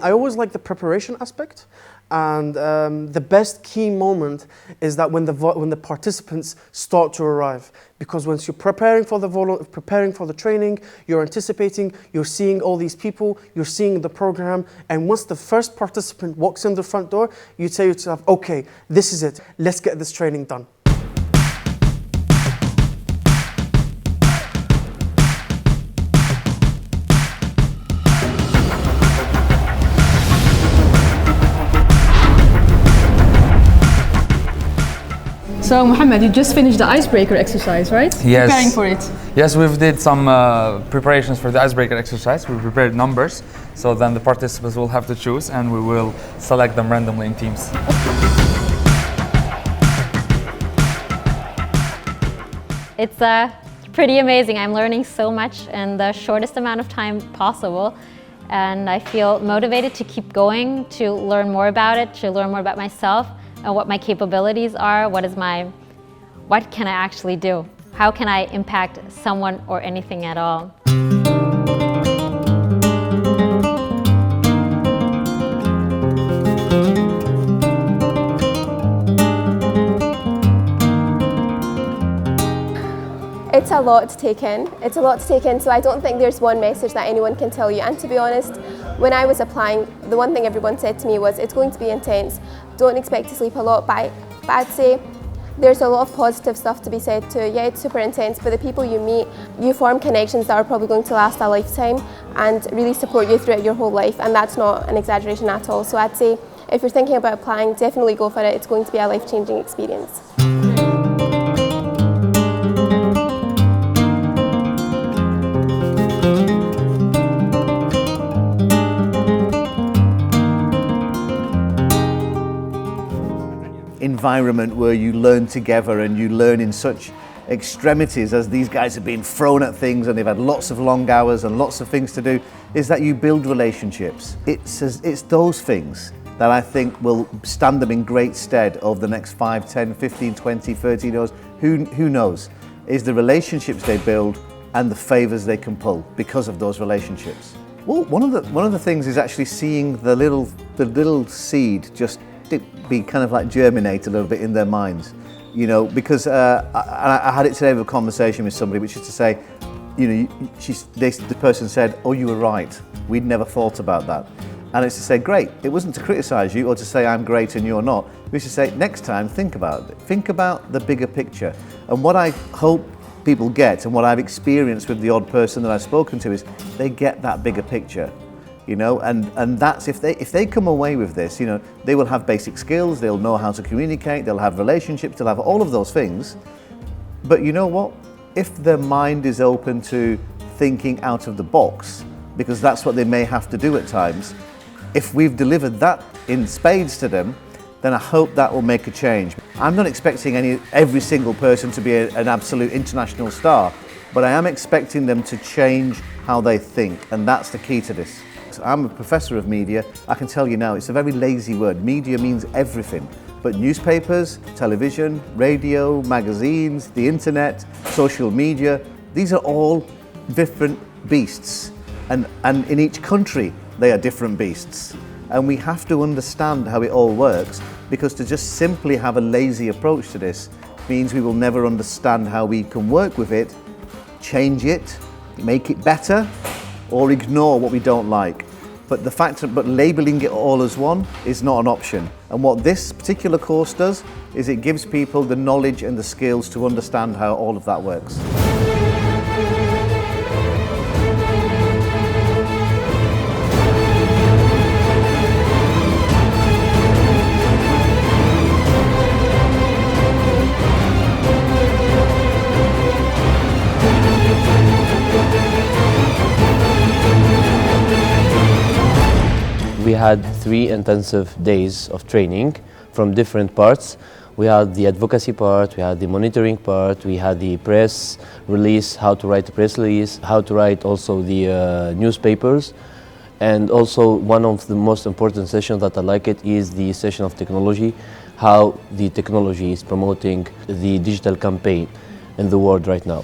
I always like the preparation aspect, and the best key moment is that when the participants start to arrive, because once you're preparing for the training, you're anticipating, you're seeing all these people, you're seeing the program, and once the first participant walks in the front door, you say to yourself, okay, this is it, let's get this training done. So Mohammed, you just finished the icebreaker exercise, right? Yes. Preparing for it. Yes, we've did some preparations for the icebreaker exercise. We prepared numbers, so then the participants will have to choose and we will select them randomly in teams. It's pretty amazing. I'm learning so much in the shortest amount of time possible. And I feel motivated to keep going, to learn more about it, to learn more about myself and what my capabilities are, what can I actually do? How can I impact someone or anything at all? It's a lot to take in. It's a lot to take in, so I don't think there's one message that anyone can tell you. And to be honest, when I was applying, the one thing everyone said to me was, it's going to be intense, don't expect to sleep a lot, but I'd say there's a lot of positive stuff to be said too. Yeah, it's super intense, but the people you meet, you form connections that are probably going to last a lifetime and really support you throughout your whole life, and that's not an exaggeration at all. So I'd say, if you're thinking about applying, definitely go for it. It's going to be a life-changing experience. Environment where you learn together and you learn in such extremities, as these guys have been thrown at things and they've had lots of long hours and lots of things to do, is that you build relationships. It's those things that I think will stand them in great stead over the next 5, 10, 15, 20, 30 years. Who knows? Is the relationships they build and the favours they can pull because of those relationships. Well, one of the things is actually seeing the little seed just be kind of like germinate a little bit in their minds, you know, because I had it today with a conversation with somebody, which is to say, you know, the person said, oh, you were right, we'd never thought about that. And it's to say, great, it wasn't to criticise you or to say I'm great and you're not, it was to say, next time, think about it, think about the bigger picture. And what I hope people get, and what I've experienced with the odd person that I've spoken to, is they get that bigger picture. You know, and that's if they come away with this, you know, they will have basic skills, they'll know how to communicate, they'll have relationships, they'll have all of those things. But you know what? If their mind is open to thinking out of the box, because that's what they may have to do at times, if we've delivered that in spades to them, then I hope that will make a change. I'm not expecting every single person to be an absolute international star, but I am expecting them to change how they think, and that's the key to this. I'm a professor of media. I can tell you now, it's a very lazy word. Media means everything, but newspapers, television, radio, magazines, the internet, social media, these are all different beasts. And in each country, they are different beasts. And we have to understand how it all works, because to just simply have a lazy approach to this means we will never understand how we can work with it, change it, make it better, or ignore what we don't like. But labeling it all as one is not an option. And what this particular course does is it gives people the knowledge and the skills to understand how all of that works. We had 3 intensive days of training from different parts. We had the advocacy part, we had the monitoring part, we had the press release, how to write a press release, how to write also the newspapers. And also one of the most important sessions that I like it is the session of technology, how the technology is promoting the digital campaign in the world right now.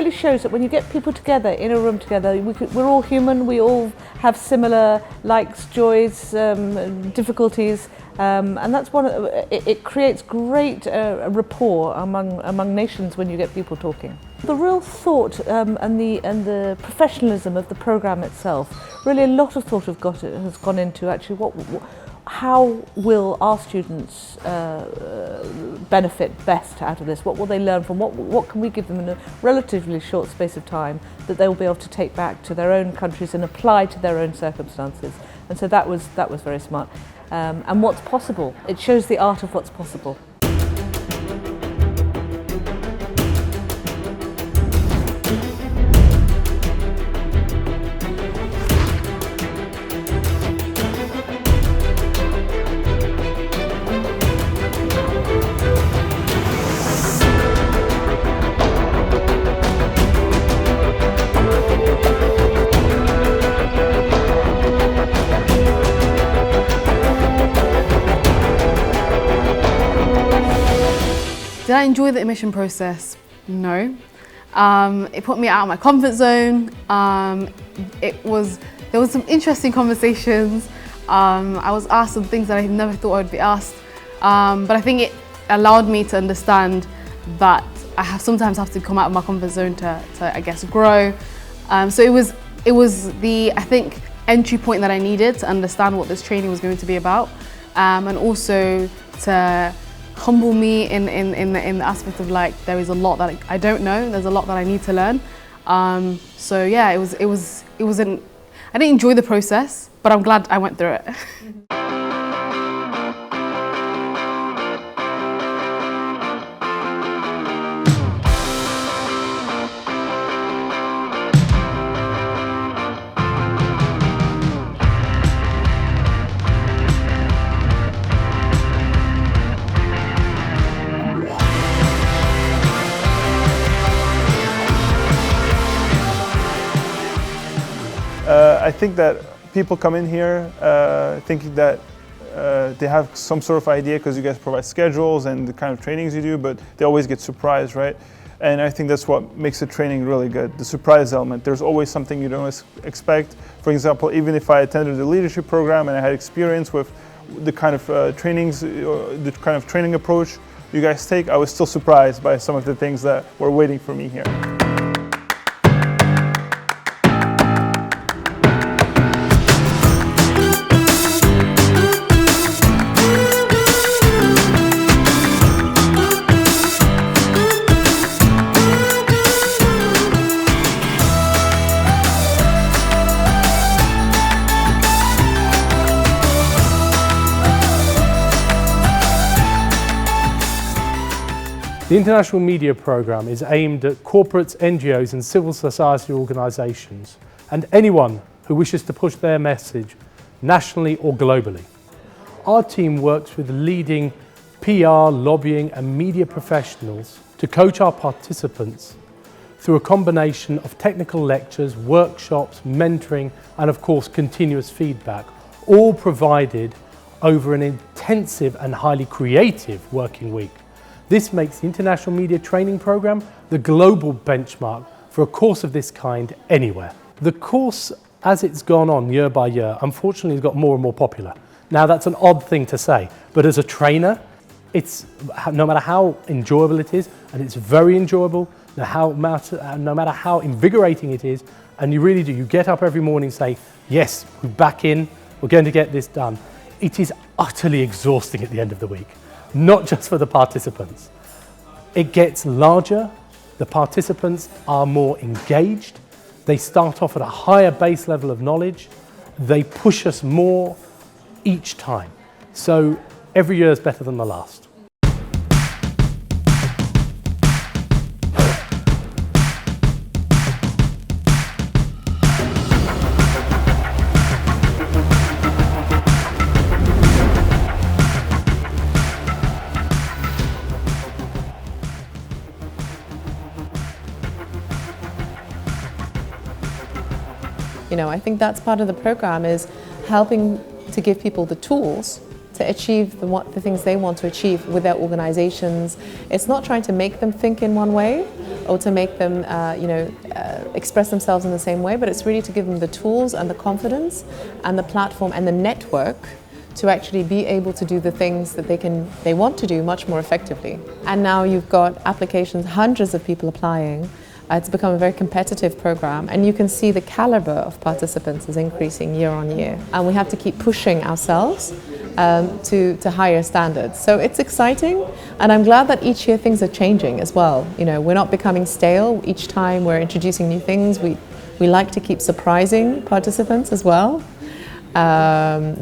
really shows that when you get people together in a room together, we're all human, we all have similar likes, joys, difficulties, and that's it creates great rapport among nations when you get people talking. The real thought and the professionalism of the programme itself, really a lot of thought has gone into actually how will our students benefit best out of this? What will they learn from? What can we give them in a relatively short space of time that they will be able to take back to their own countries and apply to their own circumstances? And so that was very smart. And what's possible? It shows the art of what's possible. Did I enjoy the admission process? No. It put me out of my comfort zone. There was some interesting conversations. I was asked some things that I never thought I would be asked. But I think it allowed me to understand that I sometimes have to come out of my comfort zone to I guess, grow. So it was the, I think, entry point that I needed to understand what this training was going to be about, and also to humble me in the aspect of like, there is a lot that I don't know, there's a lot that I need to learn. So yeah, I didn't enjoy the process, but I'm glad I went through it. I think that people come in here thinking that they have some sort of idea because you guys provide schedules and the kind of trainings you do, but they always get surprised, right? And I think that's what makes the training really good, the surprise element. There's always something you don't expect. For example, even if I attended the leadership program and I had experience with the kind of trainings, the kind of training approach you guys take, I was still surprised by some of the things that were waiting for me here. The International Media Programme is aimed at corporates, NGOs and civil society organisations and anyone who wishes to push their message nationally or globally. Our team works with leading PR, lobbying and media professionals to coach our participants through a combination of technical lectures, workshops, mentoring and of course continuous feedback, all provided over an intensive and highly creative working week. This makes the International Media Training Programme the global benchmark for a course of this kind anywhere. The course, as it's gone on year by year, unfortunately has got more and more popular. Now that's an odd thing to say, but as a trainer, it's no matter how enjoyable it is, and it's very enjoyable, no matter how invigorating it is, and you really do, you get up every morning and say, yes, we're back in, we're going to get this done. It is utterly exhausting at the end of the week. Not just for the participants. It gets larger, the participants are more engaged, they start off at a higher base level of knowledge, they push us more each time. So every year is better than the last. You know, I think that's part of the program, is helping to give people the tools to achieve the things they want to achieve with their organizations. It's not trying to make them think in one way or to make them express themselves in the same way, but it's really to give them the tools and the confidence and the platform and the network to actually be able to do the things that they want to do much more effectively. And now you've got applications, hundreds of people applying. It's become a very competitive program, and you can see the caliber of participants is increasing year on year. And we have to keep pushing ourselves to higher standards. So it's exciting, and I'm glad that each year things are changing as well. You know, we're not becoming stale. Each time we're introducing new things. We like to keep surprising participants as well.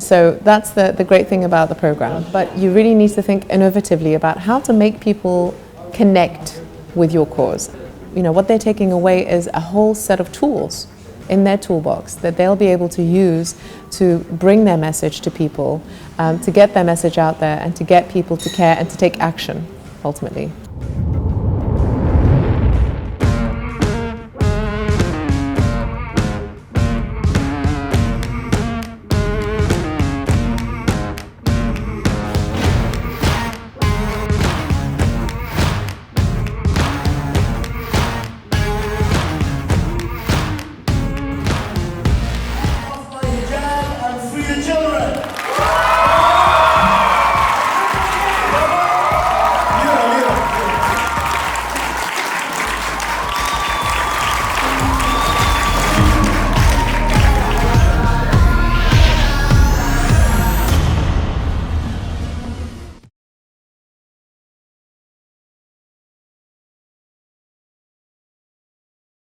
So that's the great thing about the program. But you really need to think innovatively about how to make people connect with your cause. You know, what they're taking away is a whole set of tools in their toolbox that they'll be able to use to bring their message to people, to get their message out there and to get people to care and to take action, ultimately.